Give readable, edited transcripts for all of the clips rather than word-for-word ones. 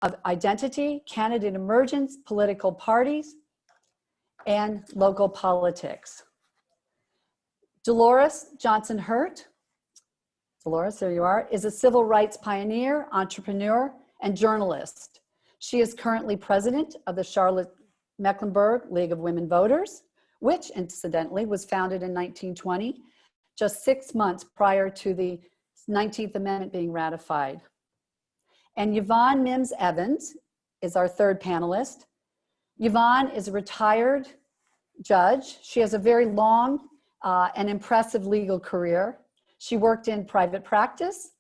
of identity, candidate emergence, political parties, and local politics. Delores Johnson-Hurt, Delores, there you are, is a civil rights pioneer, entrepreneur, and journalist. She is currently president of the Charlotte-Mecklenburg League of Women Voters, which incidentally was founded in 1920, just 6 months prior to the 19th Amendment being ratified. And Yvonne Mims Evans is our third panelist. Yvonne is a retired judge. She has a very long and impressive legal career. She worked in private practice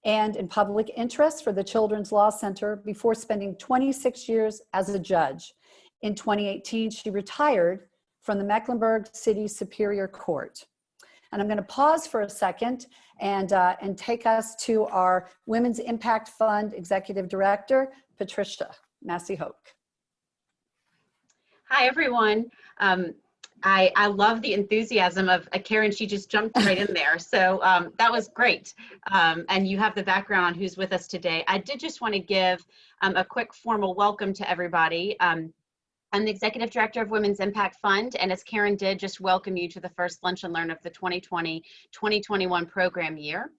and in public interest for the Children's Law Center before spending 26 years as a judge. In 2018, she retired from the Mecklenburg City Superior Court. And I'm going to pause for a second and take us to our Women's Impact Fund Executive Director, Patricia Massie. Hi, everyone. I love the enthusiasm of Karen. She just jumped right in there. So that was great. And you have the background on who's with us today. I did just want to give a quick formal welcome to everybody. I'm the Executive Director of Women's Impact Fund, and as Karen did, just welcome you to the first Lunch and Learn of the 2020-2021 program year.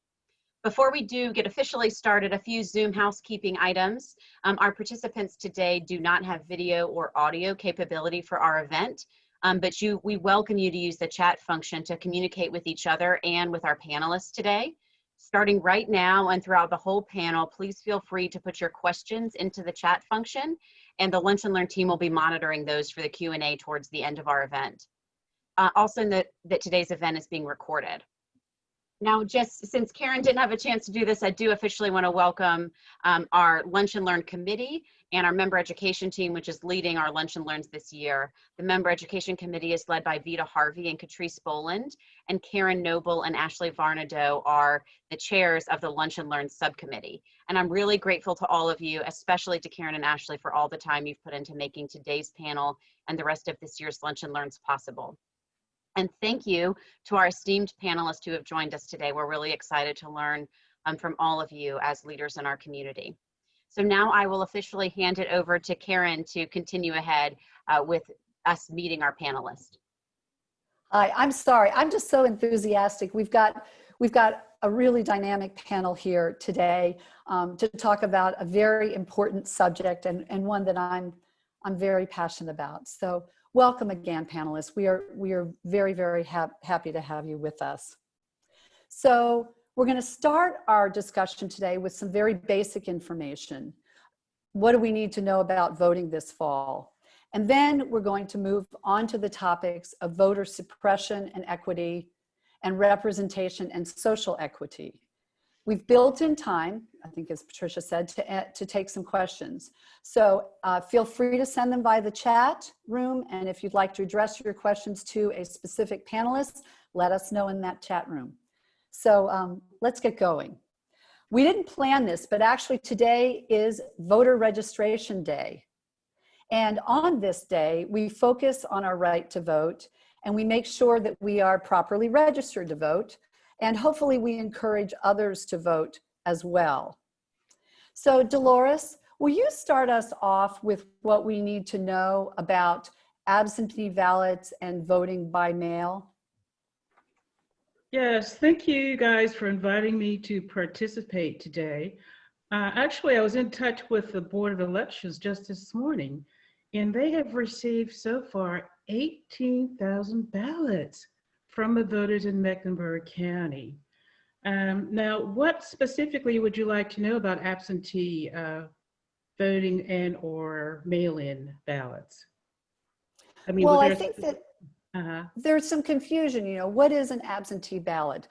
Before we do get officially started, a few Zoom housekeeping items. Our participants today do not have video or audio capability for our event, but we welcome you to use the chat function to communicate with each other and with our panelists today. Starting right now and throughout the whole panel, please feel free to put your questions into the chat function, and the Lunch and Learn team will be monitoring those for the Q&A towards the end of our event. Also note that today's event is being recorded. Now, just since Karen didn't have a chance to do this, I do officially want to welcome our Lunch and Learn committee and our member education team, which is leading our Lunch and Learns this year. The member education committee is led by Vita Harvey and Catrice Boland, and Karen Noble and Ashley Varnado are the chairs of the Lunch and Learn subcommittee. And I'm really grateful to all of you, especially to Karen and Ashley, for all the time you've put into making today's panel and the rest of this year's Lunch and Learns possible. And thank you to our esteemed panelists who have joined us today. We're really excited to learn from all of you as leaders in our community. So now I will officially hand it over to Karen to continue ahead with us meeting our panelists. Hi, I'm sorry. I'm just so enthusiastic. We've got a really dynamic panel here today to talk about a very important subject and one that I'm very passionate about. So welcome again, panelists. We are very, very happy to have you with us. So we're going to start our discussion today with some very basic information. What do we need to know about voting this fall? And then we're going to move on to the topics of voter suppression and equity and representation and social equity. We've built in time, I think as Patricia said, to take some questions. So feel free to send them by the chat room. And if you'd like to address your questions to a specific panelist, let us know in that chat room. So let's get going. We didn't plan this, but actually today is voter registration day. And on this day, we focus on our right to vote, and we make sure that we are properly registered to vote, and hopefully we encourage others to vote as well. So Delores, will you start us off with what we need to know about absentee ballots and voting by mail? Yes, thank you guys for inviting me to participate today. Actually, I was in touch with the Board of Elections just this morning, and they have received so far 18,000 ballots from the voters in Mecklenburg County. Now, what specifically would you like to know about absentee voting and or mail-in ballots? I mean, well, I think that there's some confusion, what is an absentee ballot?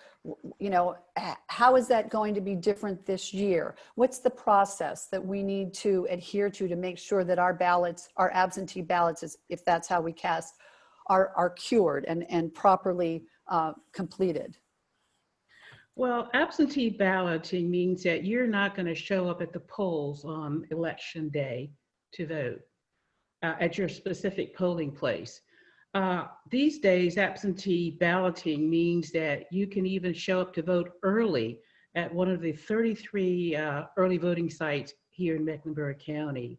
How is that going to be different this year? What's the process that we need to adhere to make sure that our ballots, our absentee ballots, if that's how we cast, are cured and properly completed? Well, absentee balloting means that you're not going to show up at the polls on election day to vote at your specific polling place. These days, absentee balloting means that you can even show up to vote early at one of the 33 early voting sites here in Mecklenburg County.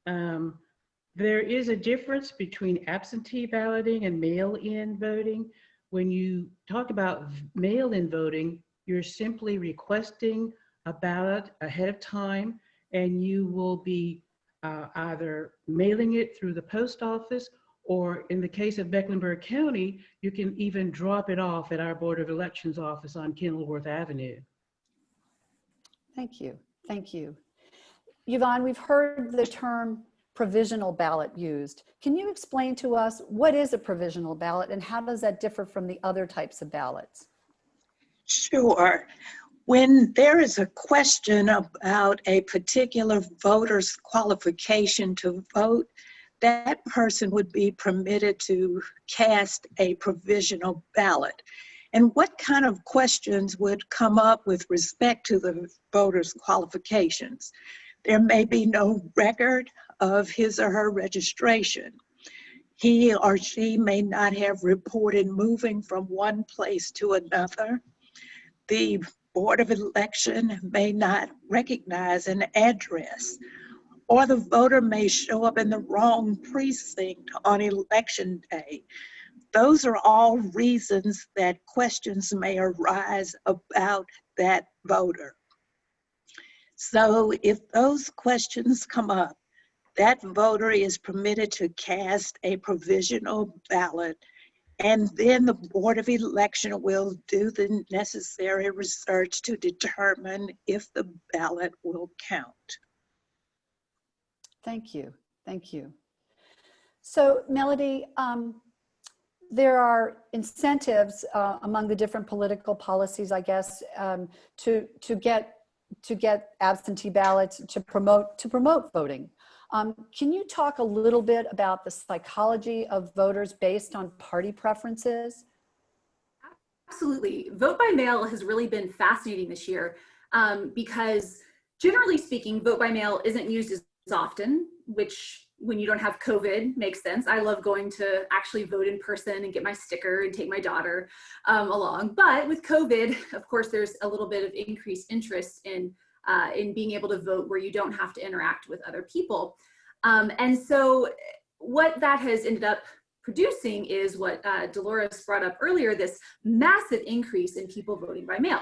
There is a difference between absentee balloting and mail-in voting. When you talk about mail-in voting, you're simply requesting a ballot ahead of time, and you will be either mailing it through the post office, or in the case of Mecklenburg County, you can even drop it off at our Board of Elections office on Kenilworth Avenue. Thank you. Thank you. Yvonne, we've heard the term provisional ballot used. Can you explain to us what is a provisional ballot and how does that differ from the other types of ballots? Sure. When there is a question about a particular voter's qualification to vote, that person would be permitted to cast a provisional ballot. And what kind of questions would come up with respect to the voter's qualifications? There may be no record of his or her registration. He or she may not have reported moving from one place to another. The Board of Election may not recognize an address, or the voter may show up in the wrong precinct on election day. Those are all reasons that questions may arise about that voter. So if those questions come up, that voter is permitted to cast a provisional ballot, and then the Board of Election will do the necessary research to determine if the ballot will count. Thank you. Thank you. So Melody, there are incentives among the different political policies, I guess, to get absentee ballots to promote voting. Can you talk a little bit about the psychology of voters based on party preferences? Absolutely. Vote by mail has really been fascinating this year because generally speaking, vote by mail isn't used as often, which when you don't have COVID makes sense. I love going to actually vote in person and get my sticker and take my daughter along. But with COVID, of course, there's a little bit of increased interest in being able to vote where you don't have to interact with other people. And so what that has ended up producing is what Delores brought up earlier, this massive increase in people voting by mail.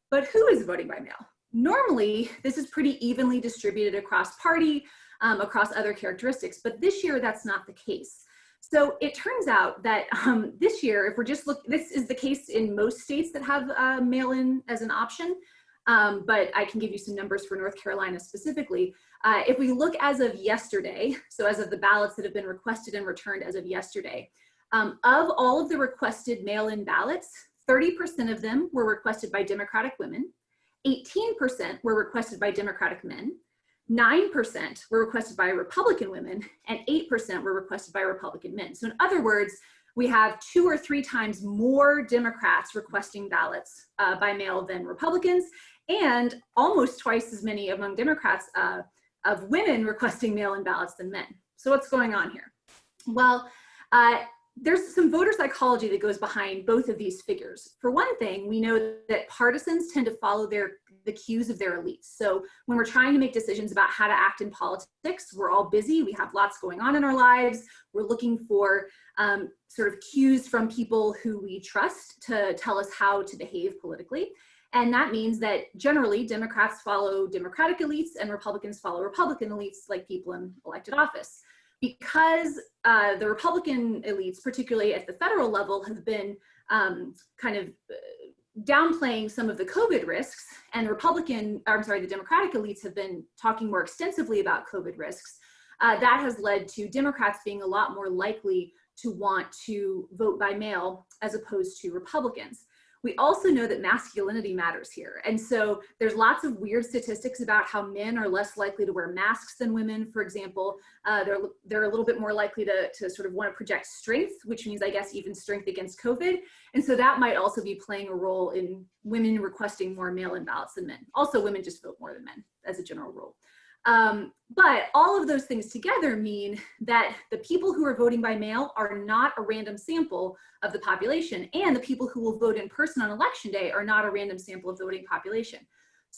But who is voting by mail? Normally, this is pretty evenly distributed across party, across other characteristics, but this year that's not the case. So it turns out that this year, if we're just this is the case in most states that have mail-in as an option, but I can give you some numbers for North Carolina specifically. If we look as of yesterday, so as of the ballots that have been requested and returned as of yesterday, of all of the requested mail-in ballots, 30% of them were requested by Democratic women, 18% were requested by Democratic men, 9% were requested by Republican women, and 8% were requested by Republican men. So in other words, we have 2 or 3 times more Democrats requesting ballots by mail than Republicans, and almost twice as many among Democrats of women requesting mail-in ballots than men. So what's going on here? Well, there's some voter psychology that goes behind both of these figures. For one thing, we know that partisans tend to follow the cues of their elites. So when we're trying to make decisions about how to act in politics, we're all busy, we have lots going on in our lives, we're looking for sort of cues from people who we trust to tell us how to behave politically. And that means that generally Democrats follow Democratic elites and Republicans follow Republican elites, like people in elected office. Because the Republican elites, particularly at the federal level, have been kind of downplaying some of the COVID risks, and the Democratic elites have been talking more extensively about COVID risks, that has led to Democrats being a lot more likely to want to vote by mail as opposed to Republicans. We also know that masculinity matters here. And so there's lots of weird statistics about how men are less likely to wear masks than women, for example. They're a little bit more likely to sort of want to project strength, which means, I guess, even strength against COVID. And so that might also be playing a role in women requesting more mail-in ballots than men. Also, women just vote more than men as a general rule. But all of those things together mean that the people who are voting by mail are not a random sample of the population, and the people who will vote in person on election day are not a random sample of the voting population.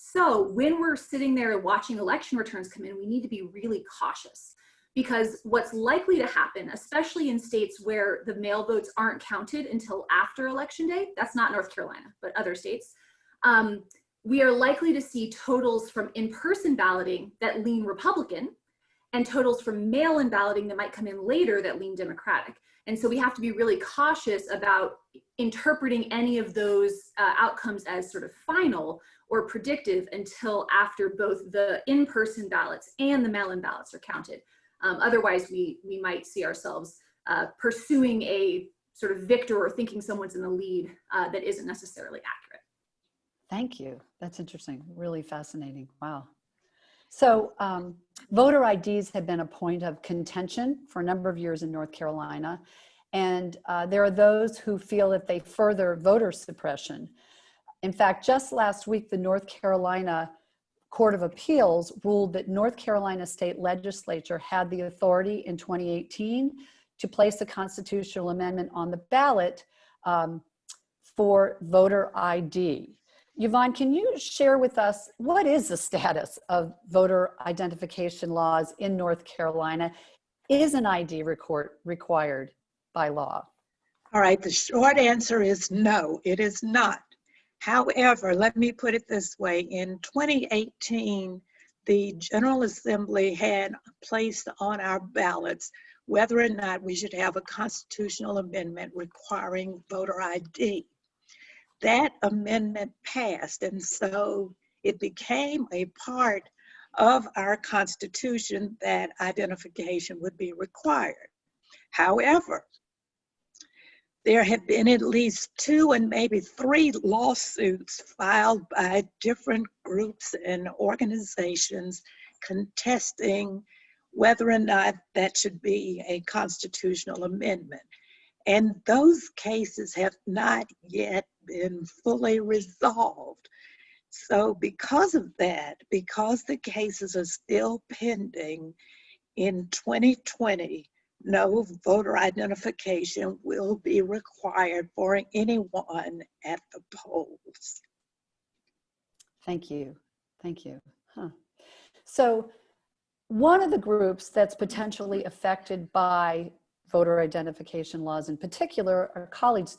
So when we're sitting there watching election returns come in, we need to be really cautious, because what's likely to happen, especially in states where the mail votes aren't counted until after Election Day, that's not North Carolina, but other states, we are likely to see totals from in-person balloting that lean Republican and totals from mail-in balloting that might come in later that lean Democratic. And so we have to be really cautious about interpreting any of those outcomes as sort of final or predictive until after both the in-person ballots and the mail-in ballots are counted. Otherwise, we might see ourselves pursuing a sort of victor or thinking someone's in the lead that isn't necessarily accurate. Thank you. That's interesting. Really fascinating. Wow. So voter IDs have been a point of contention for a number of years in North Carolina. And there are those who feel that they further voter suppression. In fact, just last week, the North Carolina Court of Appeals ruled that North Carolina state legislature had the authority in 2018 to place a constitutional amendment on the ballot for voter ID. Yvonne, can you share with us what is the status of voter identification laws in North Carolina? Is an ID required by law? All right, the short answer is no, it is not. However, let me put it this way. In 2018, the General Assembly had placed on our ballots whether or not we should have a constitutional amendment requiring voter ID. That amendment passed, and so it became a part of our Constitution that identification would be required. However, there have been at least 2 and maybe 3 lawsuits filed by different groups and organizations contesting whether or not that should be a constitutional amendment. And those cases have not yet been fully resolved. So because of that, because the cases are still pending, in 2020, no voter identification will be required for anyone at the polls. Thank you. Thank you. So one of the groups that's potentially affected by voter identification laws in particular are college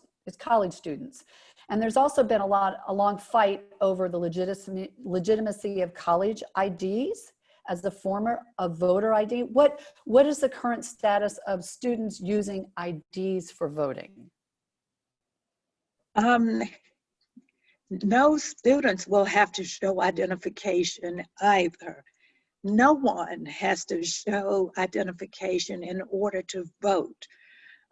students. And there's also been a long fight over the legitimacy of college IDs as the form of voter ID. What is the current status of students using IDs for voting? No students will have to show identification either. No one has to show identification in order to vote.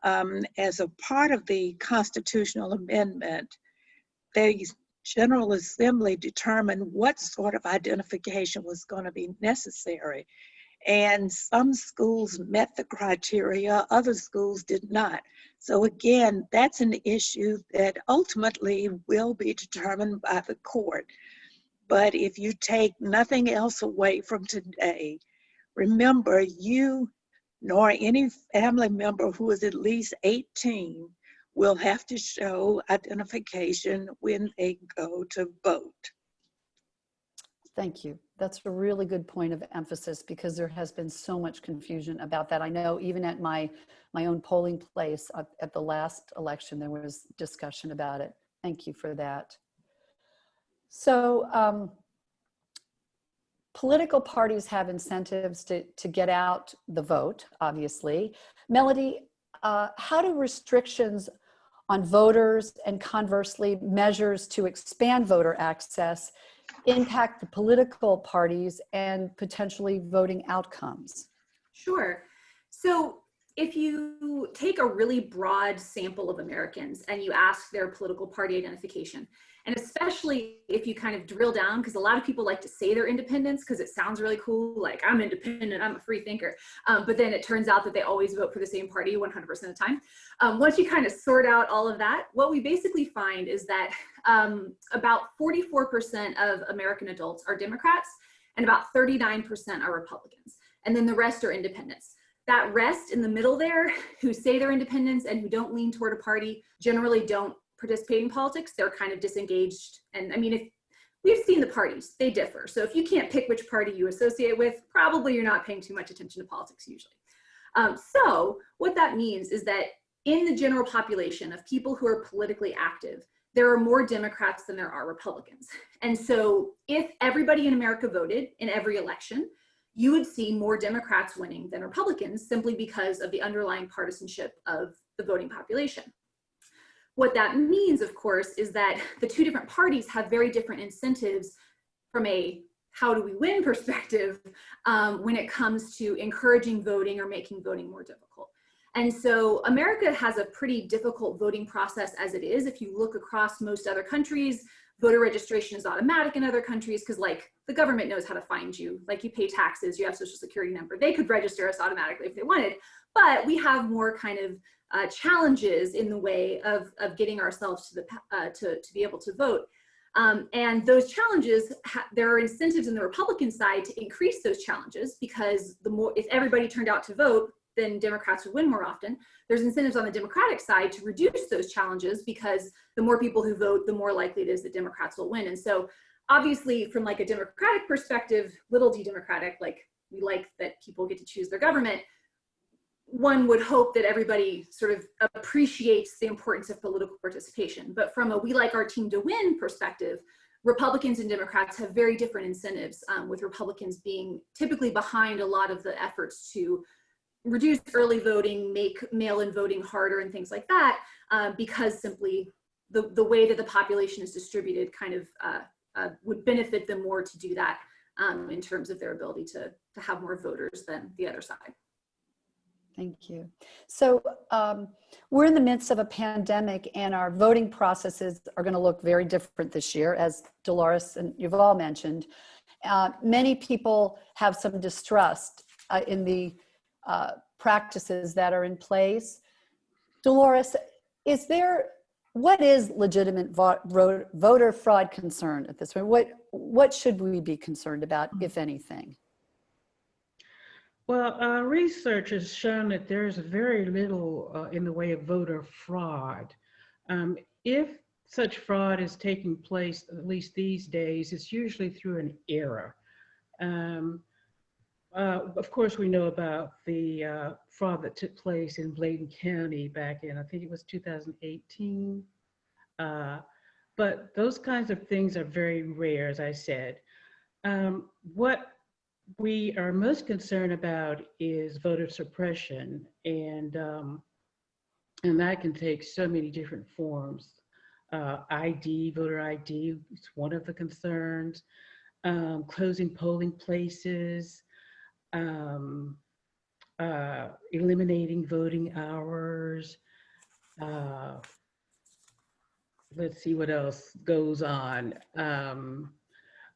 As a part of the constitutional amendment, the General Assembly determined what sort of identification was going to be necessary. And some schools met the criteria, other schools did not. So again, that's an issue that ultimately will be determined by the court. But if you take nothing else away from today, remember, you nor any family member who is at least 18 will have to show identification when they go to vote. Thank you. That's a really good point of emphasis because there has been so much confusion about that. I know even at my own polling place at the last election, there was discussion about it. Thank you for that. So political parties have incentives to get out the vote, obviously. Melody, how do restrictions on voters and conversely measures to expand voter access impact the political parties and potentially voting outcomes? Sure. So if you take a really broad sample of Americans and you ask their political party identification, and especially if you kind of drill down, because a lot of people like to say they're independents because it sounds really cool, like I'm independent, I'm a free thinker. But then it turns out that they always vote for the same party 100% of the time. Once you kind of sort out all of that, what we basically find is that about 44% of American adults are Democrats and about 39% are Republicans. And then the rest are independents. That rest in the middle there, who say they're independents and who don't lean toward a party, generally don't participate in politics. They're kind of disengaged. And I mean, if we've seen the parties, they differ. So if you can't pick which party you associate with, probably you're not paying too much attention to politics usually. So what that means is that in the general population of people who are politically active, there are more Democrats than there are Republicans. And so if everybody in America voted in every election, you would see more Democrats winning than Republicans simply because of the underlying partisanship of the voting population. What that means, of course, is that the two different parties have very different incentives from a how do we win perspective when it comes to encouraging voting or making voting more difficult. And so America has a pretty difficult voting process as it is. If you look across most other countries, voter registration is automatic in other countries because like the government knows how to find you. Like you pay taxes, you have social security number. They could register us automatically if they wanted, but we have more kind of challenges in the way of getting ourselves to to be able to vote. And those challenges, there are incentives in the Republican side to increase those challenges because the more, if everybody turned out to vote, then Democrats would win more often. There's incentives on the Democratic side to reduce those challenges because the more people who vote, the more likely it is that Democrats will win. And so obviously from like a Democratic perspective, little d Democratic, like we like that people get to choose their government, one would hope that everybody sort of appreciates the importance of political participation. But from a we like our team to win perspective, Republicans and Democrats have very different incentives, with Republicans being typically behind a lot of the efforts to reduce early voting, make mail-in voting harder and things like that, because simply the way that the population is distributed kind of would benefit them more to do that in terms of their ability to have more voters than the other side. Thank you. So we're in the midst of a pandemic and our voting processes are going to look very different this year, as Delores and Yvonne mentioned. Many people have some distrust in the practices that are in place. Delores, what is legitimate voter fraud concern at this point? What should we be concerned about, if anything? Well, research has shown that there's very little in the way of voter fraud. If such fraud is taking place, at least these days, it's usually through an error. Of course, we know about the fraud that took place in Bladen County back in, I think it was 2018. But those kinds of things are very rare, as I said. What we are most concerned about is voter suppression, and that can take so many different forms. voter ID is one of the concerns. Closing polling places, eliminating voting hours. Let's see what else goes on.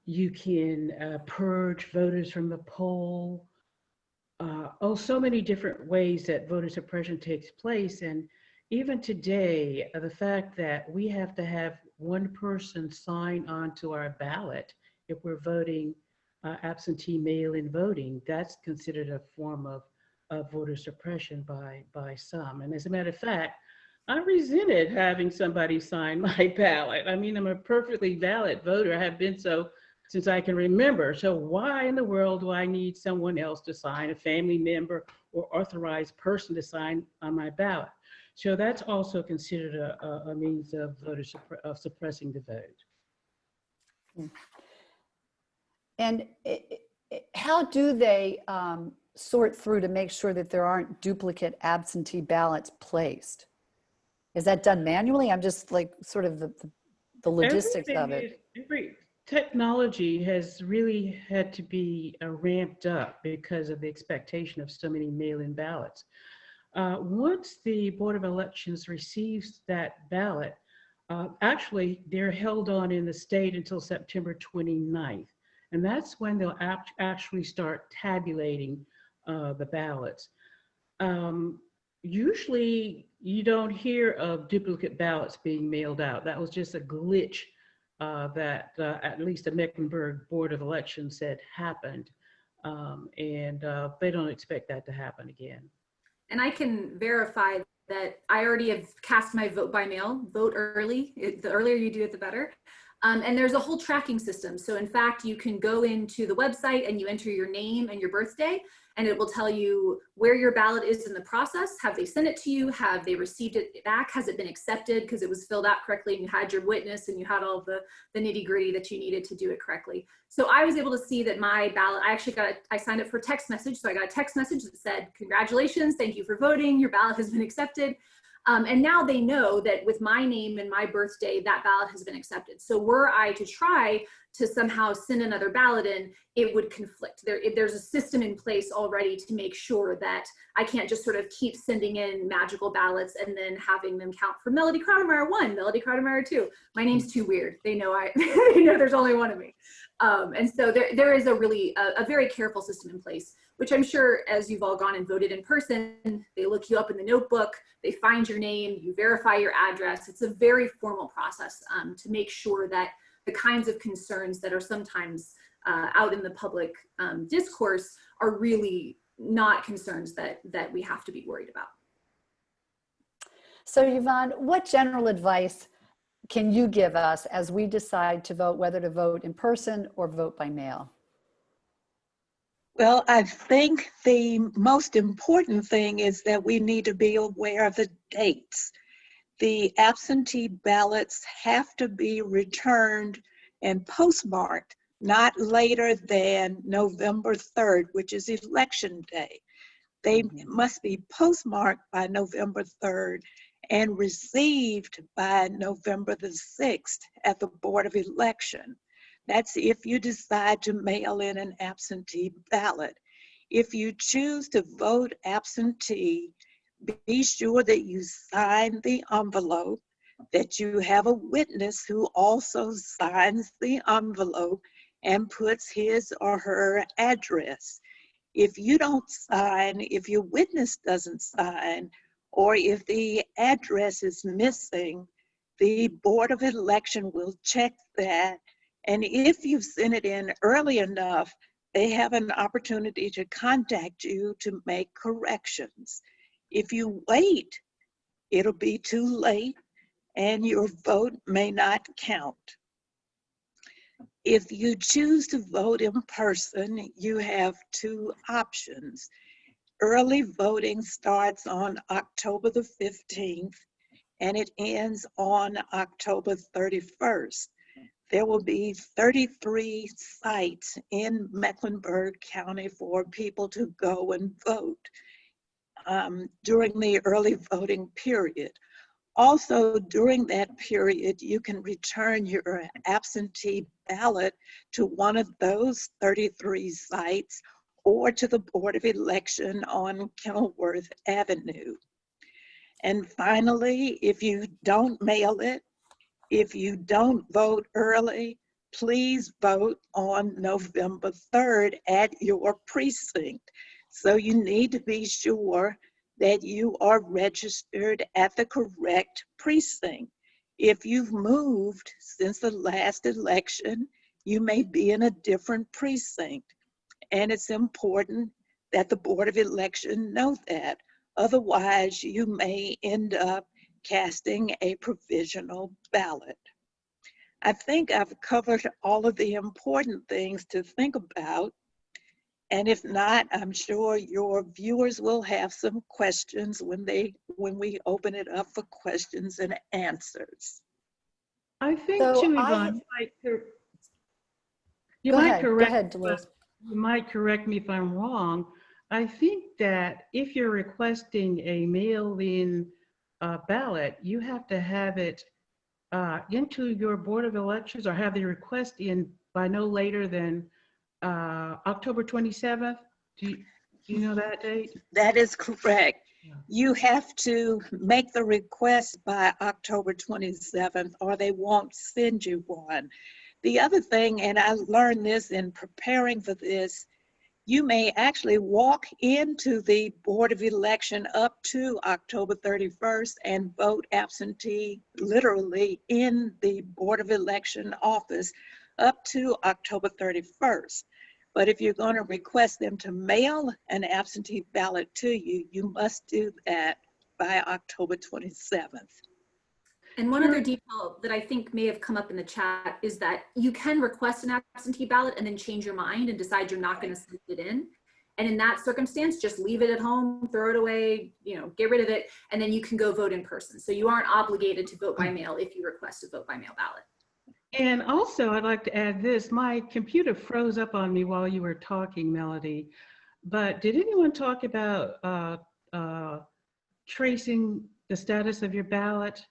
You can purge voters from the poll. So many different ways that voter suppression takes place. And even today, the fact that we have to have one person sign onto our ballot if we're voting absentee mail-in voting, that's considered a form of voter suppression by some. And as a matter of fact, I resented having somebody sign my ballot. I mean, I'm a perfectly valid voter. I have been so since I can remember. So why in the world do I need someone else to sign, a family member or authorized person to sign on my ballot? So that's also considered a means of suppressing the vote. And how do they sort through to make sure that there aren't duplicate absentee ballots placed? Is that done manually? I'm just like sort of the logistics of it. Every technology has really had to be ramped up because of the expectation of so many mail-in ballots. Once the Board of Elections receives that ballot, actually they're held on in the state until September 29th. And that's when they'll actually start tabulating the ballots. Usually you don't hear of duplicate ballots being mailed out. That was just a glitch that at least the Mecklenburg Board of Elections said happened. And they don't expect that to happen again. And I can verify that I already have cast my vote by mail, vote early. The earlier you do it, the better. And there's a whole tracking system. So in fact, you can go into the website and you enter your name and your birthday, and it will tell you where your ballot is in the process. Have they sent it to you? Have they received it back? Has it been accepted because it was filled out correctly and you had your witness and you had all the nitty gritty that you needed to do it correctly? So I was able to see that my ballot, I signed up for a text message. So I got a text message that said, congratulations, thank you for voting. Your ballot has been accepted. And now they know that with my name and my birthday, that ballot has been accepted. So were I to try to somehow send another ballot in, it would conflict. There's a system in place already to make sure that I can't just sort of keep sending in magical ballots and then having them count for Melody Crowder-Meyer 1, Melody Crowder-Meyer 2. My name's too weird. They know they know there's only one of me. And so there is a very careful system in place, which I'm sure as you've all gone and voted in person, they look you up in the notebook, they find your name, you verify your address. It's a very formal process to make sure that the kinds of concerns that are sometimes out in the public discourse are really not concerns that we have to be worried about. So Yvonne, what general advice can you give us as we decide to vote, whether to vote in person or vote by mail? Well, I think the most important thing is that we need to be aware of the dates. The absentee ballots have to be returned and postmarked not later than November 3rd, which is election day. They must be postmarked by November 3rd and received by November the 6th at the Board of Election. That's if you decide to mail in an absentee ballot. If you choose to vote absentee, be sure that you sign the envelope, that you have a witness who also signs the envelope and puts his or her address. If you don't sign, if your witness doesn't sign, or if the address is missing, the Board of Election will check that. And if you've sent it in early enough, they have an opportunity to contact you to make corrections. If you wait, it'll be too late and your vote may not count. If you choose to vote in person, you have two options. Early voting starts on October the 15th and it ends on October 31st. There will be 33 sites in Mecklenburg County for people to go and vote during the early voting period. Also, during that period, you can return your absentee ballot to one of those 33 sites or to the Board of Election on Kenilworth Avenue. And finally, if you don't mail it, if you don't vote early, please vote on November 3rd at your precinct. So you need to be sure that you are registered at the correct precinct. If you've moved since the last election, you may be in a different precinct. And it's important that the Board of Election know that. Otherwise, you may end up casting a provisional ballot. I think I've covered all of the important things to think about. And if not, I'm sure your viewers will have some questions when we open it up for questions and answers. I think So too, Yvonne, you might correct me if I'm wrong. I think that if you're requesting a mail-in ballot, you have to have it into your Board of Elections or have the request in by no later than October 27th. Do you know that date? That is correct. You have to make the request by October 27th or they won't send you one. The other thing, and I learned this in preparing for this, you may actually walk into the Board of Election up to October 31st and vote absentee literally in the Board of Election office up to October 31st. But if you're going to request them to mail an absentee ballot to you, you must do that by October 27th. And one other detail that I think may have come up in the chat is that you can request an absentee ballot and then change your mind and decide you're not going to send it in. And in that circumstance, just leave it at home, throw it away, you know, get rid of it, and then you can go vote in person. So you aren't obligated to vote by mail if you request a vote by mail ballot. And also, I'd like to add this. My computer froze up on me while you were talking, Melody. But did anyone talk about tracing the status of your ballot?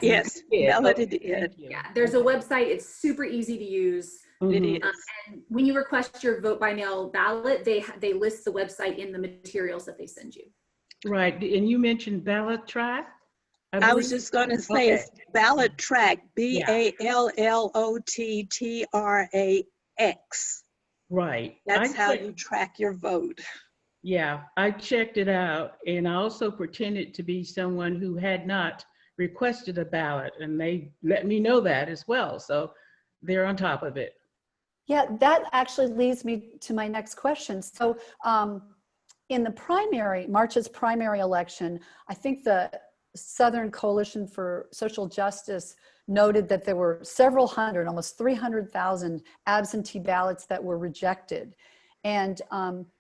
Yes, Melody did. Yeah, there's a website. It's super easy to use. It is. And when you request your vote by mail ballot, they list the website in the materials that they send you. Right, and you mentioned ballot track? I was just going to say it's ballot track, BALLOTTRAX. Right. That's how you track your vote. Yeah, I checked it out, and I also pretended to be someone who had not requested a ballot, and they let me know that as well. So they're on top of it. Yeah, that actually leads me to my next question. So in the primary, March's primary election, I think the Southern Coalition for Social Justice noted that there were several hundred, almost 300,000 absentee ballots that were rejected. And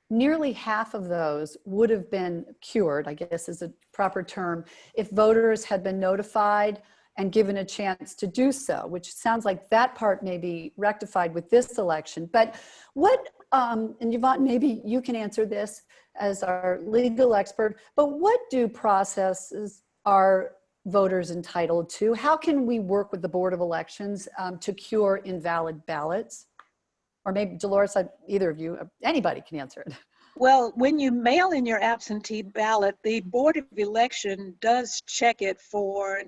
nearly half of those would have been cured, I guess is a proper term, if voters had been notified and given a chance to do so, which sounds like that part may be rectified with this election. But what, and Yvonne, maybe you can answer this as our legal expert, but what due processes are voters entitled to? How can we work with the Board of Elections to cure invalid ballots? Or maybe Delores, either of you, anybody can answer it. Well, when you mail in your absentee ballot, the Board of Election does check it for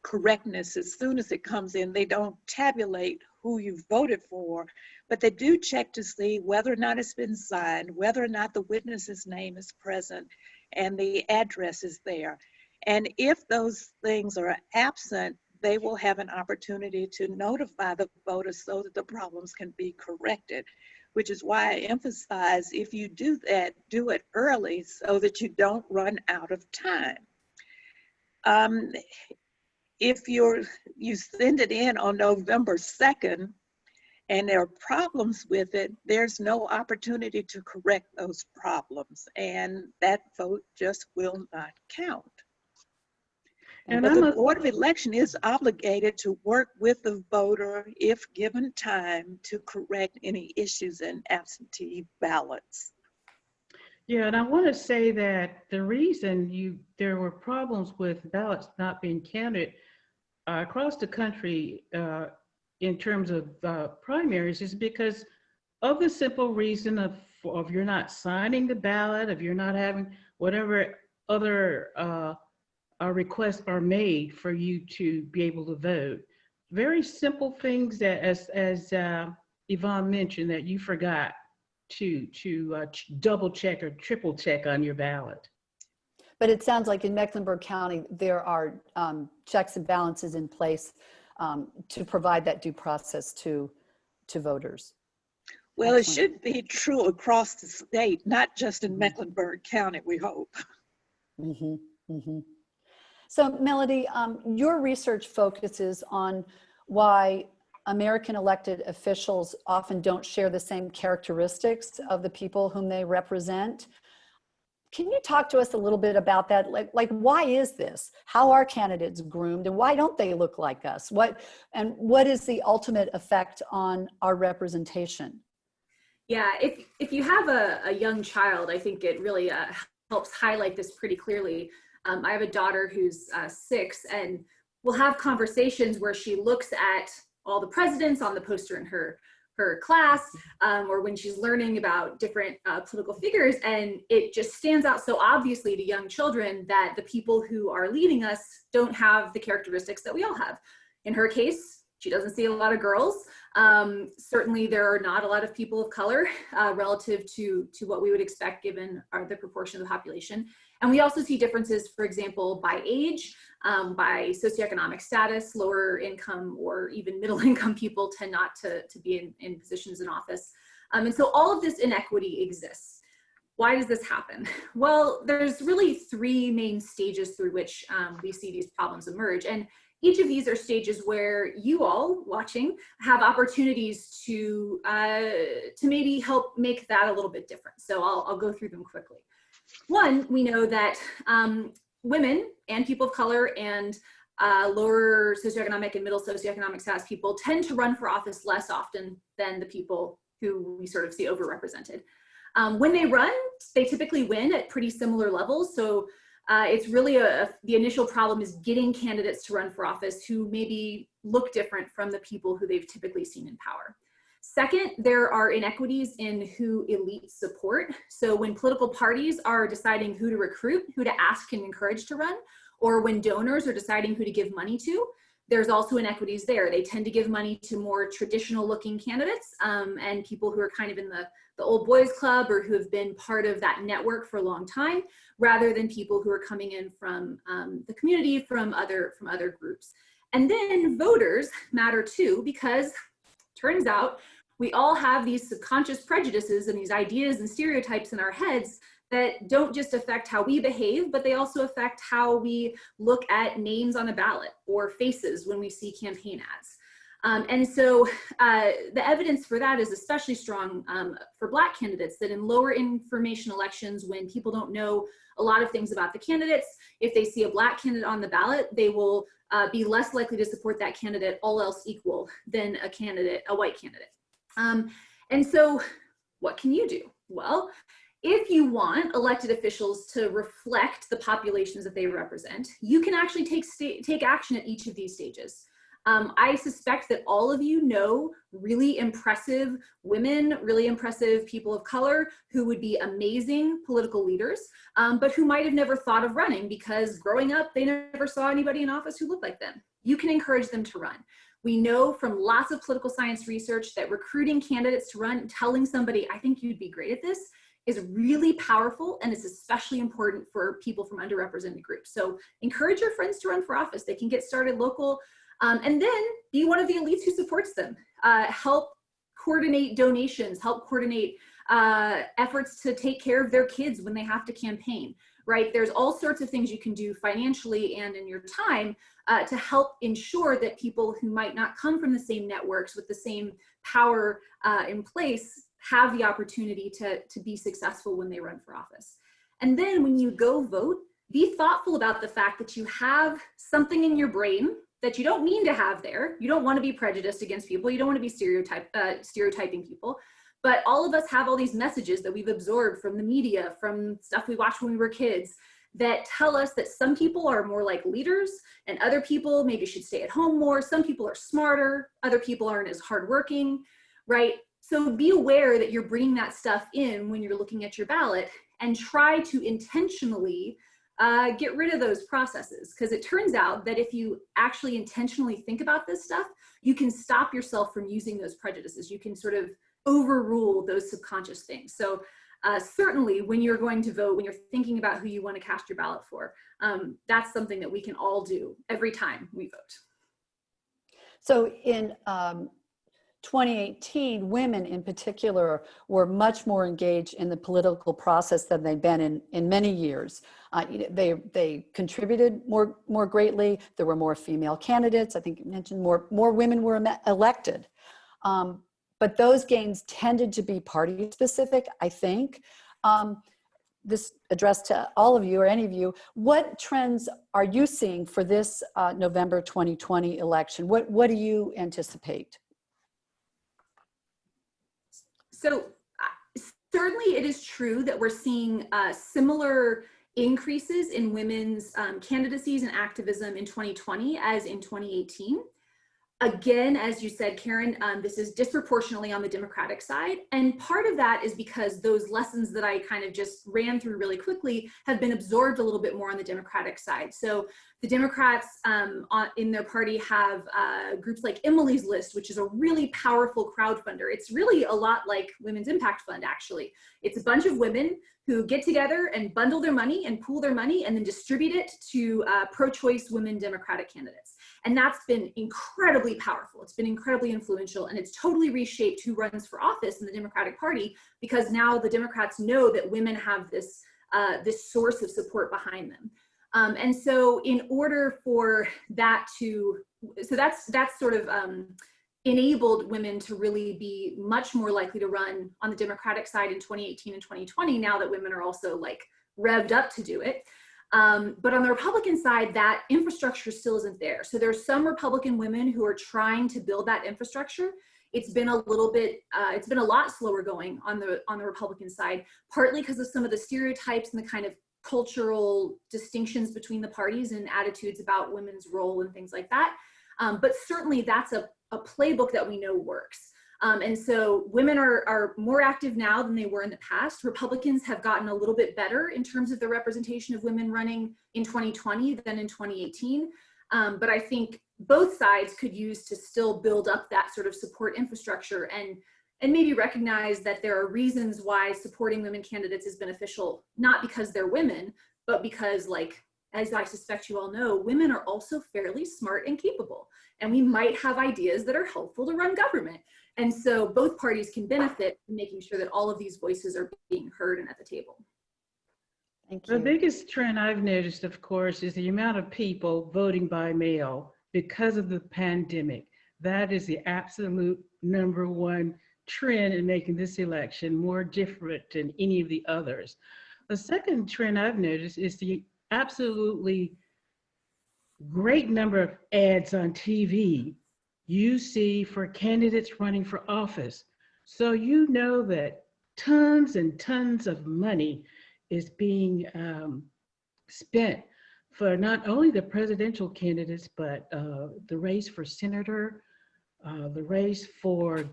correctness as soon as it comes in. They don't tabulate who you voted for, but they do check to see whether or not it's been signed, whether or not the witness's name is present, and the address is there. And if those things are absent, they will have an opportunity to notify the voters so that the problems can be corrected, which is why I emphasize if you do that, do it early so that you don't run out of time. If you send it in on November 2nd and there are problems with it, there's no opportunity to correct those problems, and that vote just will not count. But the Board of Election is obligated to work with the voter if given time to correct any issues in absentee ballots. Yeah, and I want to say that the reason there were problems with ballots not being counted across the country in terms of primaries is because of the simple reason of you're not signing the ballot, if you're not having whatever other requests are made for you to be able to vote. Very simple things that, as Yvonne mentioned, that you forgot to double check or triple check on your ballot. But it sounds like in Mecklenburg County, there are checks and balances in place to provide that due process to voters. Well, it should be true across the state, not just in Mecklenburg County, we hope. Mm-hmm, mm-hmm. So Melody, your research focuses on why American elected officials often don't share the same characteristics of the people whom they represent. Can you talk to us a little bit about that? Like why is this? How are candidates groomed and why don't they look like us? What is the ultimate effect on our representation? Yeah, if you have a young child, I think it really helps highlight this pretty clearly. I have a daughter who's 6, and we'll have conversations where she looks at all the presidents on the poster in her class, or when she's learning about different political figures, and it just stands out so obviously to young children that the people who are leading us don't have the characteristics that we all have. In her case, she doesn't see a lot of girls. Certainly there are not a lot of people of color relative to what we would expect given the proportion of the population. And we also see differences, for example, by age, by socioeconomic status. Lower income or even middle income people tend not to be in positions in office. And so all of this inequity exists. Why does this happen? Well, there's really three main stages through which we see these problems emerge. And each of these are stages where you all watching have opportunities to maybe help make that a little bit different. So I'll go through them quickly. One, we know that women and people of color and lower socioeconomic and middle socioeconomic status people tend to run for office less often than the people who we sort of see overrepresented. When they run, they typically win at pretty similar levels. So it's really the initial problem is getting candidates to run for office who maybe look different from the people who they've typically seen in power. Second, there are inequities in who elites support. So when political parties are deciding who to recruit, who to ask and encourage to run, or when donors are deciding who to give money to, there's also inequities there. They tend to give money to more traditional looking candidates and people who are kind of in the old boys club or who have been part of that network for a long time, rather than people who are coming in from the community, from other groups. And then voters matter too, because turns out we all have these subconscious prejudices and these ideas and stereotypes in our heads that don't just affect how we behave, but they also affect how we look at names on a ballot or faces when we see campaign ads. And so the evidence for that is especially strong for Black candidates, that in lower information elections, when people don't know a lot of things about the candidates, if they see a Black candidate on the ballot, they will be less likely to support that candidate, all else equal, than a white candidate. And so what can you do? Well, if you want elected officials to reflect the populations that they represent, you can actually take action at each of these stages. I suspect that all of you know really impressive women, really impressive people of color who would be amazing political leaders, but who might have never thought of running because growing up, they never saw anybody in office who looked like them. You can encourage them to run. We know from lots of political science research that recruiting candidates to run, telling somebody, I think you'd be great at this, is really powerful, and it's especially important for people from underrepresented groups. So encourage your friends to run for office. They can get started local, and then be one of the elites who supports them. Help coordinate donations, help coordinate efforts to take care of their kids when they have to campaign, right? There's all sorts of things you can do financially and in your time to help ensure that people who might not come from the same networks with the same power in place have the opportunity to be successful when they run for office. And then when you go vote, be thoughtful about the fact that you have something in your brain that you don't mean to have there. You don't want to be prejudiced against people. You don't want to be stereotyping people. But all of us have all these messages that we've absorbed from the media, from stuff we watched when we were kids, that tell us that some people are more like leaders and other people maybe should stay at home more. Some people are smarter. Other people aren't as hardworking, right? So be aware that you're bringing that stuff in when you're looking at your ballot, and try to intentionally get rid of those processes. Because it turns out that if you actually intentionally think about this stuff, you can stop yourself from using those prejudices. You can sort of overrule those subconscious things. So certainly when you're going to vote, when you're thinking about who you want to cast your ballot for, that's something that we can all do every time we vote. So in 2018, women in particular were much more engaged in the political process than they've been in many years. They contributed more greatly. There were more female candidates. I think you mentioned more women were elected. But those gains tended to be party specific, I think. This addressed to all of you or any of you, what trends are you seeing for this November 2020 election? What do you anticipate? So certainly it is true that we're seeing similar increases in women's candidacies and activism in 2020 as in 2018. Again, as you said, Karen, this is disproportionately on the Democratic side. And part of that is because those lessons that I kind of just ran through really quickly have been absorbed a little bit more on the Democratic side. So the Democrats in their party have groups like Emily's List, which is a really powerful crowdfunder. It's really a lot like Women's Impact Fund, actually. It's a bunch of women who get together and bundle their money and pool their money and then distribute it to pro-choice women Democratic candidates. And that's been incredibly powerful. It's been incredibly influential, and it's totally reshaped who runs for office in the Democratic Party, because now the Democrats know that women have this, this source of support behind them. And so in order for that to, so that's sort of enabled women to really be much more likely to run on the Democratic side in 2018 and 2020, now that women are also like revved up to do it. But on the Republican side, that infrastructure still isn't there. So there's some Republican women who are trying to build that infrastructure. It's been a little bit, it's been a lot slower going on the Republican side, partly because of some of the stereotypes and the kind of cultural distinctions between the parties and attitudes about women's role and things like that. But certainly that's a playbook that we know works. And so women are more active now than they were in the past. Republicans have gotten a little bit better in terms of the representation of women running in 2020 than in 2018. But I think both sides could use to still build up that sort of support infrastructure and maybe recognize that there are reasons why supporting women candidates is beneficial, not because they're women, but because, like, as I suspect you all know, women are also fairly smart and capable, and we might have ideas that are helpful to run government. And so both parties can benefit from making sure that all of these voices are being heard and at the table. Thank you. The biggest trend I've noticed, of course, is the amount of people voting by mail because of the pandemic. That is the absolute #1 trend in making this election more different than any of the others. The second trend I've noticed is the absolutely great number of ads on TV you see for candidates running for office. So you know that tons and tons of money is being spent for not only the presidential candidates, but the race for senator, the race for,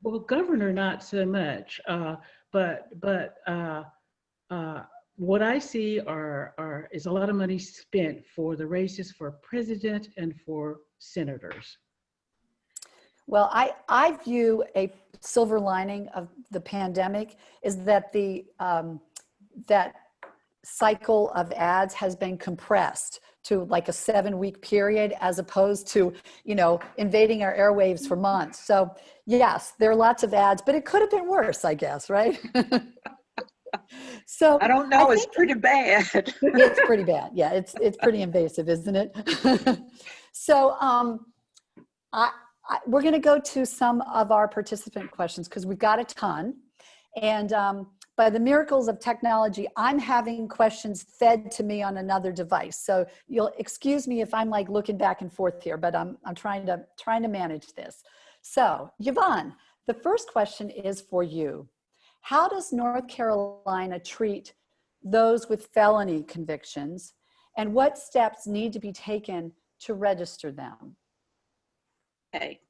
well, governor, not so much, but what I see is a lot of money spent for the races for president and for senators. Well, I view a silver lining of the pandemic is that that cycle of ads has been compressed to like a 7-week period, as opposed to, you know, invading our airwaves for months. So yes, there are lots of ads, but it could have been worse, I guess, right? So I don't know, it's pretty bad. It's pretty bad. Yeah, it's pretty invasive, isn't it? So we're going to go to some of our participant questions because we've got a ton. And by the miracles of technology, I'm having questions fed to me on another device. So you'll excuse me if I'm like looking back and forth here, but I'm trying to manage this. So Yvonne, the first question is for you. How does North Carolina treat those with felony convictions, and what steps need to be taken to register them? Okay.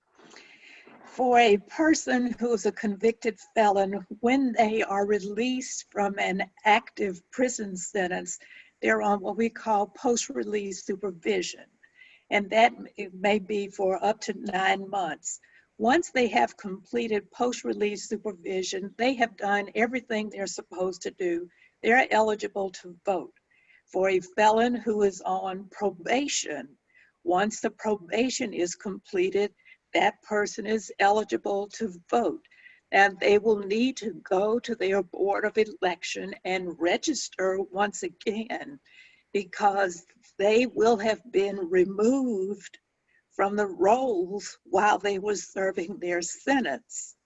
For a person who is a convicted felon, when they are released from an active prison sentence, they're on what we call post-release supervision. And that may be for up to 9 months. Once they have completed post-release supervision, they have done everything they're supposed to do. They're eligible to vote. For a felon who is on probation, once the probation is completed, that person is eligible to vote. And they will need to go to their board of election and register once again, because they will have been removed from the rolls while they were serving their sentence.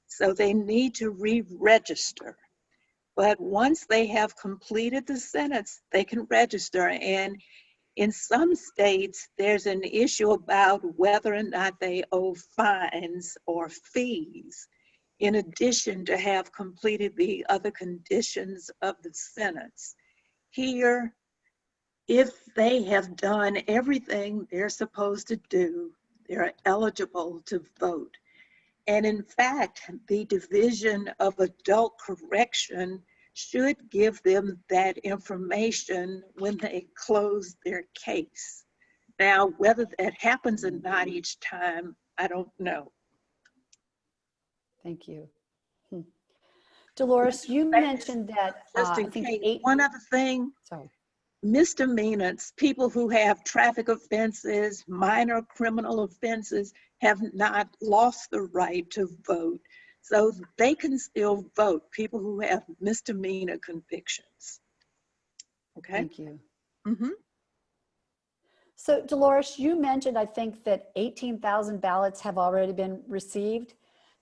So they need to re-register. But once they have completed the sentence, they can register. And in some states, there's an issue about whether or not they owe fines or fees, in addition to have completed the other conditions of the sentence. Here, if they have done everything they're supposed to do, they're eligible to vote. And in fact, the Division of Adult Correction should give them that information when they close their case. Now, whether that happens or not each time, I don't know. Thank you. Delores, you mentioned that Just I in think case, one other thing, sorry. misdemeanors, people who have traffic offenses, minor criminal offenses, have not lost the right to vote. So they can still vote, people who have misdemeanor convictions. Okay? Thank you. Mm-hmm. So Delores, you mentioned, I think, that 18,000 ballots have already been received.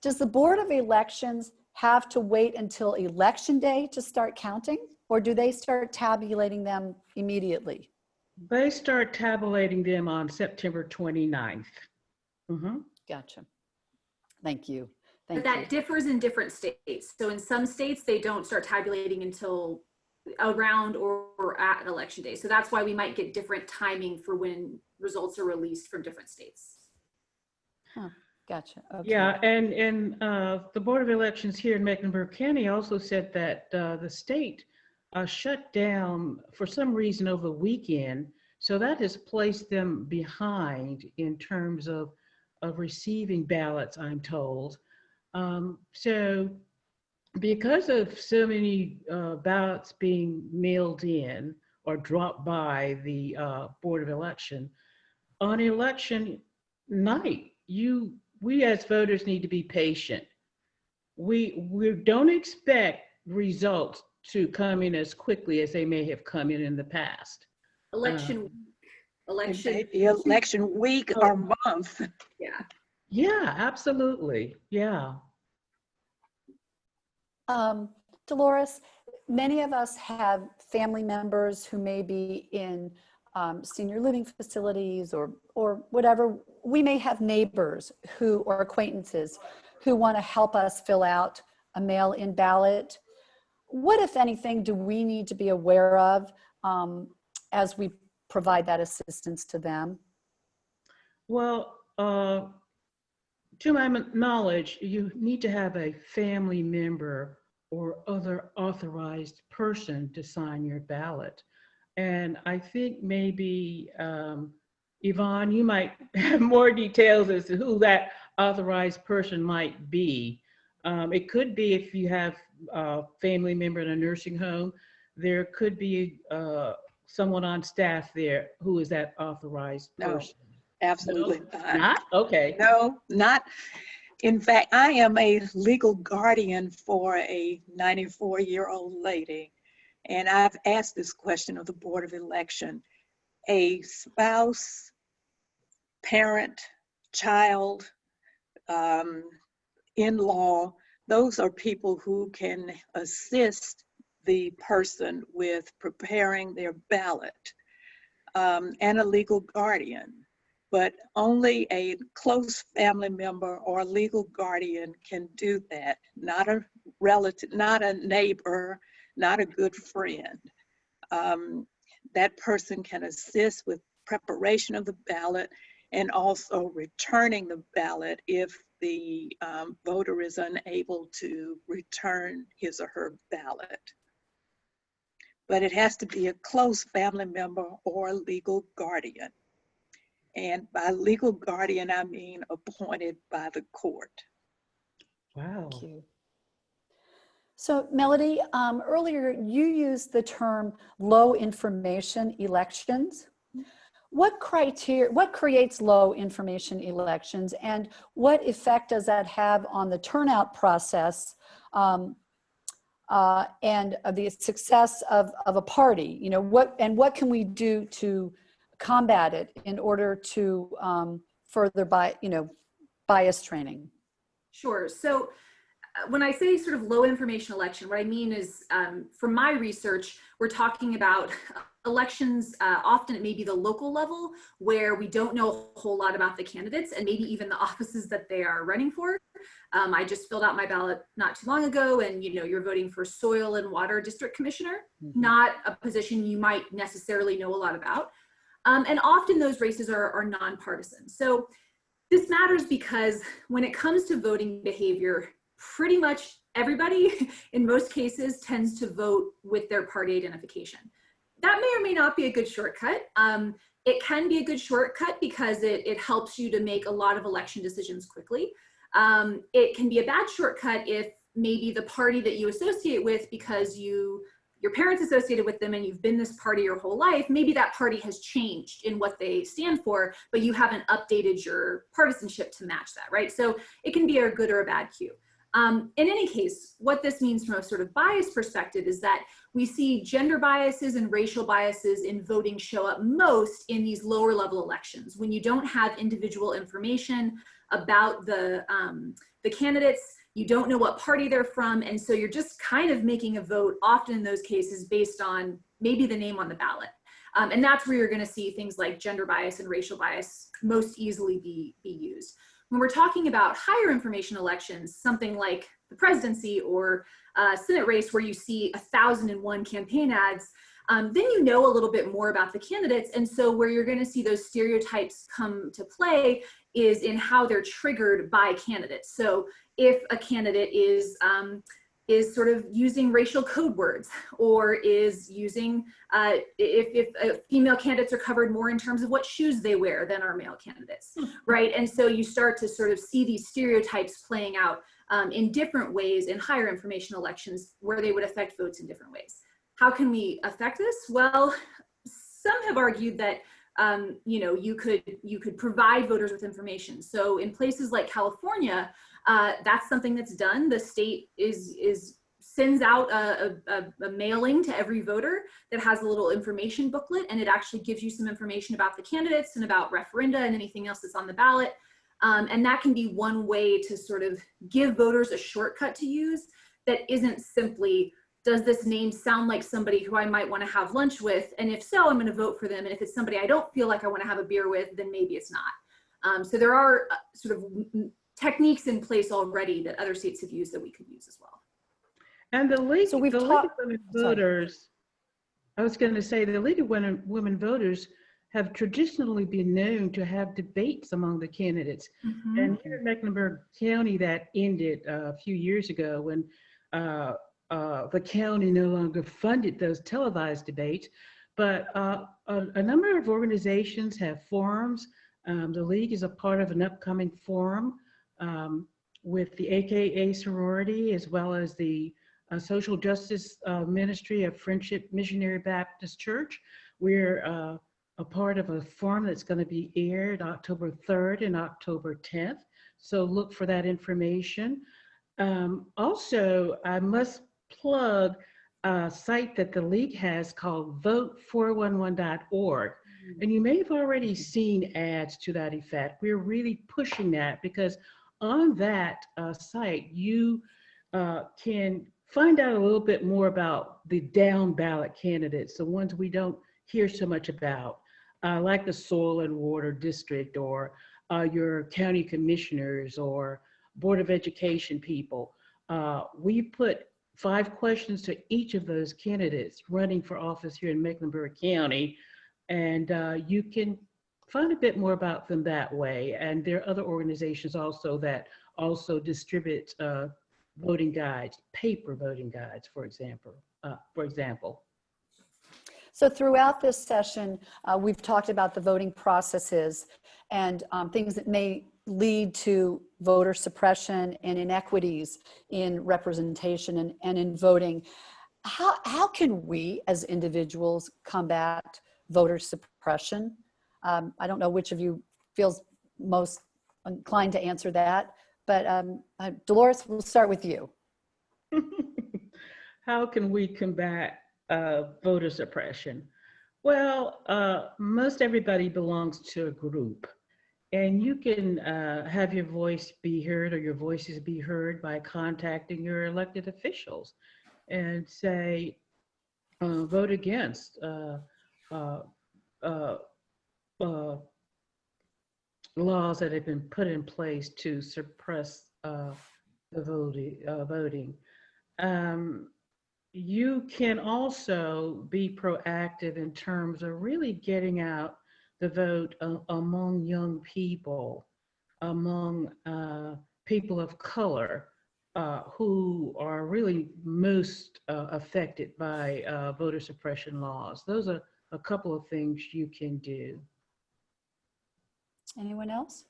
Does the Board of Elections have to wait until Election Day to start counting, or do they start tabulating them immediately? They start tabulating them on September 29th. Mm-hmm. Gotcha. Thank you. But that differs in different states. So in some states, they don't start tabulating until around or at election day. So that's why we might get different timing for when results are released from different states. Huh, gotcha. Okay. Yeah, and the Board of Elections here in Mecklenburg County also said that the state shut down for some reason over the weekend. So that has placed them behind in terms of receiving ballots, I'm told. So because of so many ballots being mailed in or dropped by the Board of Election, on election night, we as voters need to be patient. We don't expect results to come in as quickly as they may have come in the past. Election week or month. Yeah. Yeah, absolutely. Yeah. Delores, many of us have family members who may be in senior living facilities or whatever. We may have neighbors or acquaintances who want to help us fill out a mail-in ballot. What, if anything, do we need to be aware of as we provide that assistance to them? Well, to my knowledge, you need to have a family member or other authorized person to sign your ballot. And I think maybe, Yvonne, you might have more details as to who that authorized person might be. It could be if you have a family member in a nursing home, there could be someone on staff there who is that authorized person. Absolutely No? Not? Okay. No, not. In fact, I am a legal guardian for a 94-year-old lady, and I've asked this question of the Board of Election. A spouse, parent, child, in-law, those are people who can assist the person with preparing their ballot, and a legal guardian. But only a close family member or legal guardian can do that, not a relative, not a neighbor, not a good friend. That person can assist with preparation of the ballot and also returning the ballot if the voter is unable to return his or her ballot. But it has to be a close family member or a legal guardian. And by legal guardian, I mean appointed by the court. Wow. Thank you. So Melody, earlier you used the term low information elections. What creates low information elections, and what effect does that have on the turnout process and the success of a party? You know, what can we do to combat it in order to further bias training? Sure. So when I say sort of low information election, what I mean is from my research, we're talking about elections, often it may be the local level where we don't know a whole lot about the candidates and maybe even the offices that they are running for. I just filled out my ballot not too long ago, and you're voting for Soil and Water District Commissioner, not a position you might necessarily know a lot about. And often those races are nonpartisan. So this matters because when it comes to voting behavior, pretty much everybody in most cases tends to vote with their party identification. That may or may not be a good shortcut. It can be a good shortcut because it helps you to make a lot of election decisions quickly. It can be a bad shortcut if maybe the party that you associate with, because you your parents associated with them and you've been this party your whole life, maybe that party has changed in what they stand for, but you haven't updated your partisanship to match that, right? So it can be a good or a bad cue. In any case, what this means from a sort of bias perspective is that we see gender biases and racial biases in voting show up most in these lower level elections, when you don't have individual information about the candidates, you don't know what party they're from, and so you're just kind of making a vote, often in those cases, based on maybe the name on the ballot. And that's where you're going to see things like gender bias and racial bias most easily be used. When we're talking about higher information elections, something like the presidency or Senate race where you see 1,001 campaign ads, then you know a little bit more about the candidates. And so where you're going to see those stereotypes come to play is in how they're triggered by candidates. So if a candidate is sort of using racial code words, or is using, if female candidates are covered more in terms of what shoes they wear than our male candidates, right? And so you start to sort of see these stereotypes playing out in different ways in higher information elections where they would affect votes in different ways. How can we affect this? Well, some have argued that you could provide voters with information. So in places like California, that's something that's done. The state sends out a mailing to every voter that has a little information booklet, and it actually gives you some information about the candidates and about referenda and anything else that's on the ballot. And that can be one way to sort of give voters a shortcut to use that isn't simply, does this name sound like somebody who I might want to have lunch with? And if so, I'm going to vote for them. And if it's somebody I don't feel like I want to have a beer with, then maybe it's not. So there are sort of techniques in place already that other states have used that we could use as well. And the League, So we've the League talked- of Women Voters, I was going to say, the League of Women Voters have traditionally been known to have debates among the candidates. Mm-hmm. And here in Mecklenburg County, that ended a few years ago when the county no longer funded those televised debates. But a number of organizations have forums. The League is a part of an upcoming forum with the AKA sorority, as well as the Social Justice Ministry of Friendship Missionary Baptist Church. We're a part of a forum that's going to be aired October 3rd and October 10th. So look for that information. Also, I must plug a site that the League has called vote411.org. And you may have already seen ads to that effect. We're really pushing that because on that site, you can find out a little bit more about the down ballot candidates, the ones we don't hear so much about, like the Soil and Water District, or your county commissioners or Board of Education people. We put 5 questions to each of those candidates running for office here in Mecklenburg County, and you can find a bit more about them that way. And there are other organizations also that also distribute voting guides, paper voting guides, for example. So throughout this session, we've talked about the voting processes and things that may lead to voter suppression and inequities in representation and in voting. How can we as individuals combat voter suppression? I don't know which of you feels most inclined to answer that, but Delores, we'll start with you. How can we combat voter suppression? Well, most everybody belongs to a group, and you can have your voice be heard or your voices be heard by contacting your elected officials and say, vote against laws that have been put in place to suppress the voting. You can also be proactive in terms of really getting out the vote among young people, among people of color who are really most affected by voter suppression laws. Those are a couple of things you can do. Anyone else?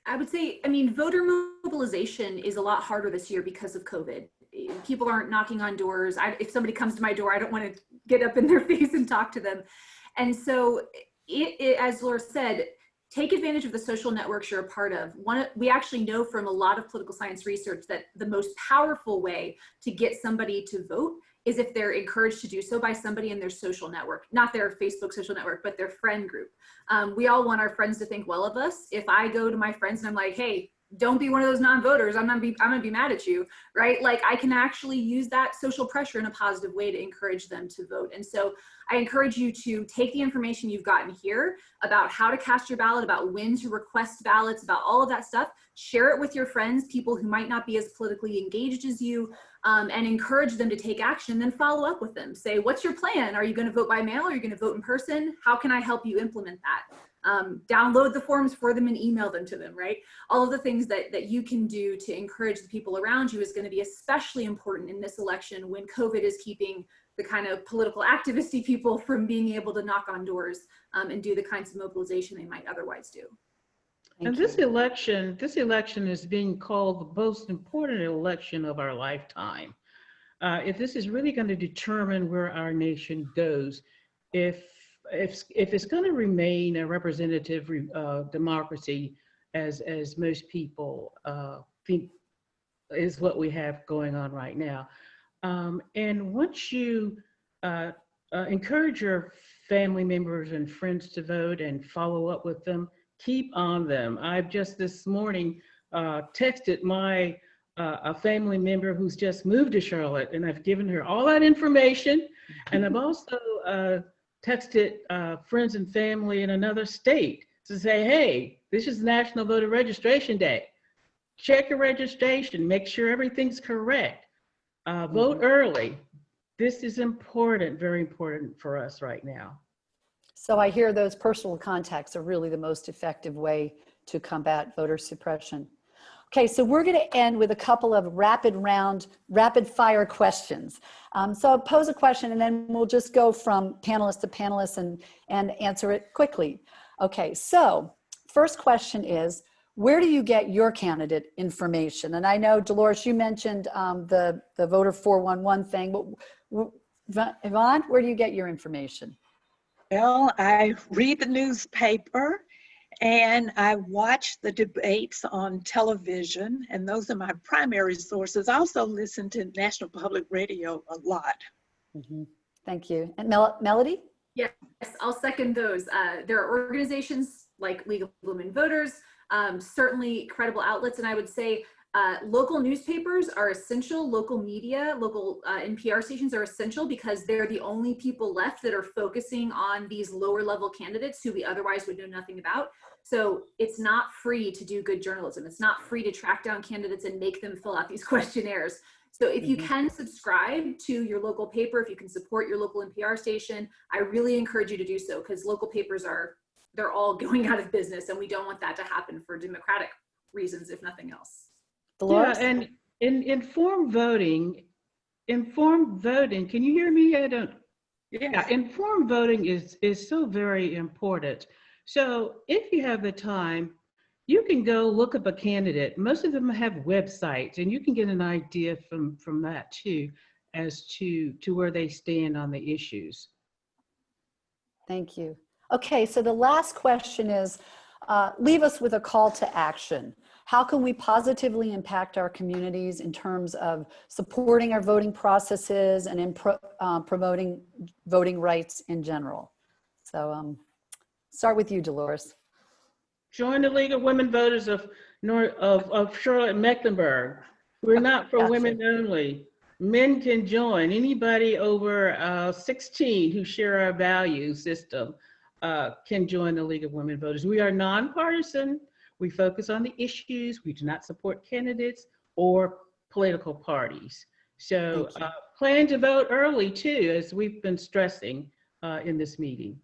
I would say, voter mobilization is a lot harder this year because of COVID. people aren't knocking on doors. If somebody comes to my door, I don't want to get up in their face and talk to them. And so as Laura said, take advantage of the social networks you're a part of. We actually know from a lot of political science research that the most powerful way to get somebody to vote is if they're encouraged to do so by somebody in their social network, not their Facebook social network, but their friend group. We all want our friends to think well of us. If I go to my friends and I'm like, hey, don't be one of those non-voters, I'm gonna be mad at you, right? Like, I can actually use that social pressure in a positive way to encourage them to vote. And so I encourage you to take the information you've gotten here about how to cast your ballot, about when to request ballots, about all of that stuff, share it with your friends, people who might not be as politically engaged as you, and encourage them to take action, then follow up with them. Say, what's your plan? Are you gonna vote by mail? Are you gonna vote in person? How can I help you implement that? Download the forms for them and email them to them, right? All of the things that you can do to encourage the people around you is going to be especially important in this election when COVID is keeping the kind of political activisty people from being able to knock on doors and do the kinds of mobilization they might otherwise do. And this election is being called the most important election of our lifetime. If this is really going to determine where our nation goes, if it's going to remain a representative democracy, as most people think is what we have going on right now, and once you encourage your family members and friends to vote and follow up with them, keep on them. I've just this morning texted my a family member who's just moved to Charlotte, and I've given her all that information, and I've also texted friends and family in another state to say, hey, this is National Voter Registration Day. Check your registration, make sure everything's correct. Vote early. This is important, very important for us right now. So I hear those personal contacts are really the most effective way to combat voter suppression. Okay, so we're going to end with a couple of rapid fire questions. So I'll pose a question and then we'll just go from panelist to panelist and answer it quickly. Okay, so first question is, where do you get your candidate information? And I know, Delores, you mentioned the voter 411 thing, but Yvonne, where do you get your information? Well, I read the newspaper and I watch the debates on television, and those are my primary sources. I also listen to National Public Radio a lot. Mm-hmm. Thank you. And Melody? Yes, I'll second those. There are organizations like League of Women Voters, certainly credible outlets, and I would say local newspapers are essential, local media, local NPR stations are essential because they're the only people left that are focusing on these lower level candidates who we otherwise would know nothing about. So it's not free to do good journalism. It's not free to track down candidates and make them fill out these questionnaires. So if you can subscribe to your local paper, if you can support your local NPR station, I really encourage you to do so, because local papers they're all going out of business, and we don't want that to happen for democratic reasons, if nothing else. Delores? Yeah, and in informed voting, can you hear me? I don't. Yes. Yeah, informed voting is so very important. So if you have the time, you can go look up a candidate. Most of them have websites, and you can get an idea from that too, as to where they stand on the issues. Thank you. Okay, so the last question is, leave us with a call to action. How can we positively impact our communities in terms of supporting our voting processes and in promoting voting rights in general? So start with you, Delores. Join the League of Women Voters of Charlotte-Mecklenburg. We're not for women only. Men can join. Anybody over 16 who share our value system can join the League of Women Voters. We are nonpartisan. We focus on the issues. We do not support candidates or political parties. So plan to vote early too, as we've been stressing in this meeting.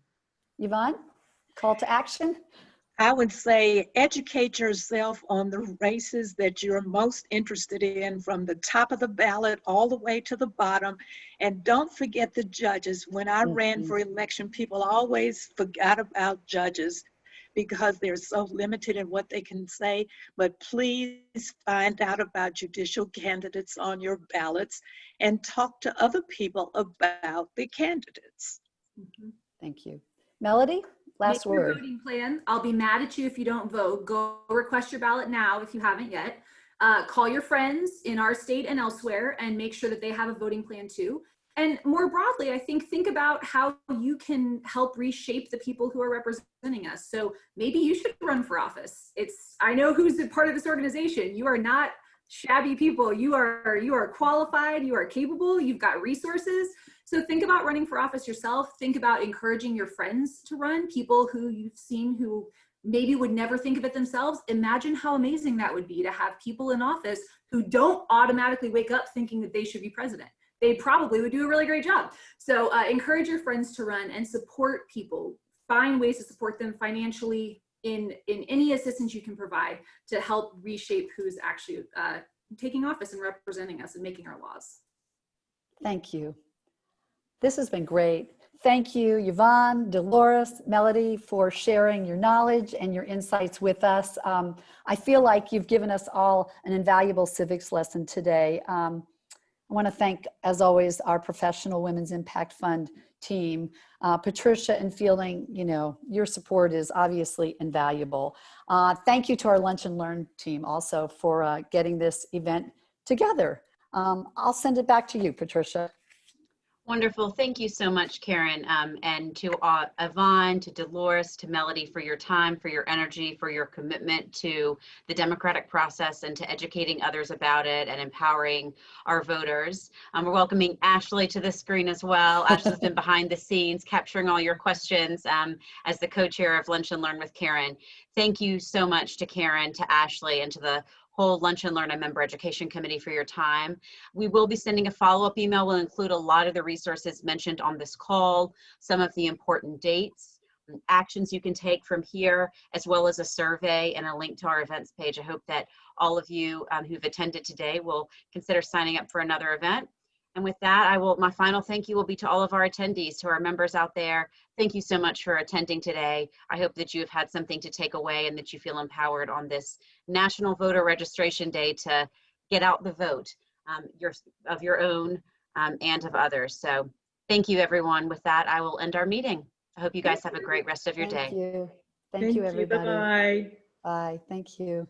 Yvonne, call to action? I would say educate yourself on the races that you're most interested in, from the top of the ballot all the way to the bottom. And don't forget the judges. When I ran for election, people always forgot about judges, because they're so limited in what they can say. But please find out about judicial candidates on your ballots and talk to other people about the candidates. Mhm. Thank you. Melody, last Make your word. voting plan. I'll be mad at you if you don't vote. Go request your ballot now if you haven't yet. Call your friends in our state and elsewhere and make sure that they have a voting plan too. And more broadly, I think about how you can help reshape the people who are representing us. So maybe you should run for office. I know who's a part of this organization. You are not shabby people. You are qualified, you are capable, you've got resources. So think about running for office yourself. Think about encouraging your friends to run, people who you've seen who maybe would never think of it themselves. Imagine how amazing that would be to have people in office who don't automatically wake up thinking that they should be president. They probably would do a really great job. So encourage your friends to run and support people. Find ways to support them financially in any assistance you can provide to help reshape who's actually taking office and representing us and making our laws. Thank you. This has been great. Thank you, Yvonne, Delores, Melody, for sharing your knowledge and your insights with us. I feel like you've given us all an invaluable civics lesson today. I want to thank, as always, our professional Women's Impact Fund team. Patricia and Fielding, your support is obviously invaluable. Thank you to our Lunch and Learn team also for getting this event together. I'll send it back to you, Patricia. Wonderful. Thank you so much, Karen. And to Yvonne, to Delores, to Melody for your time, for your energy, for your commitment to the democratic process and to educating others about it and empowering our voters. We're welcoming Ashley to the screen as well. Ashley's been behind the scenes capturing all your questions as the co-chair of Lunch and Learn with Karen. Thank you so much to Karen, to Ashley, and to the whole Lunch and Learn and Member Education Committee for your time. We will be sending a follow-up email. We'll include a lot of the resources mentioned on this call, some of the important dates, actions you can take from here, as well as a survey and a link to our events page. I hope that all of you who've attended today will consider signing up for another event. And with that, my final thank you will be to all of our attendees, to our members out there. Thank you so much for attending today. I hope that you have had something to take away and that you feel empowered on this National Voter Registration Day to get out the vote of your own and of others. So thank you, everyone. With that, I will end our meeting. I hope you guys have a great rest of your day. Thank you. Thank you, everybody. Bye-bye. Bye. Thank you.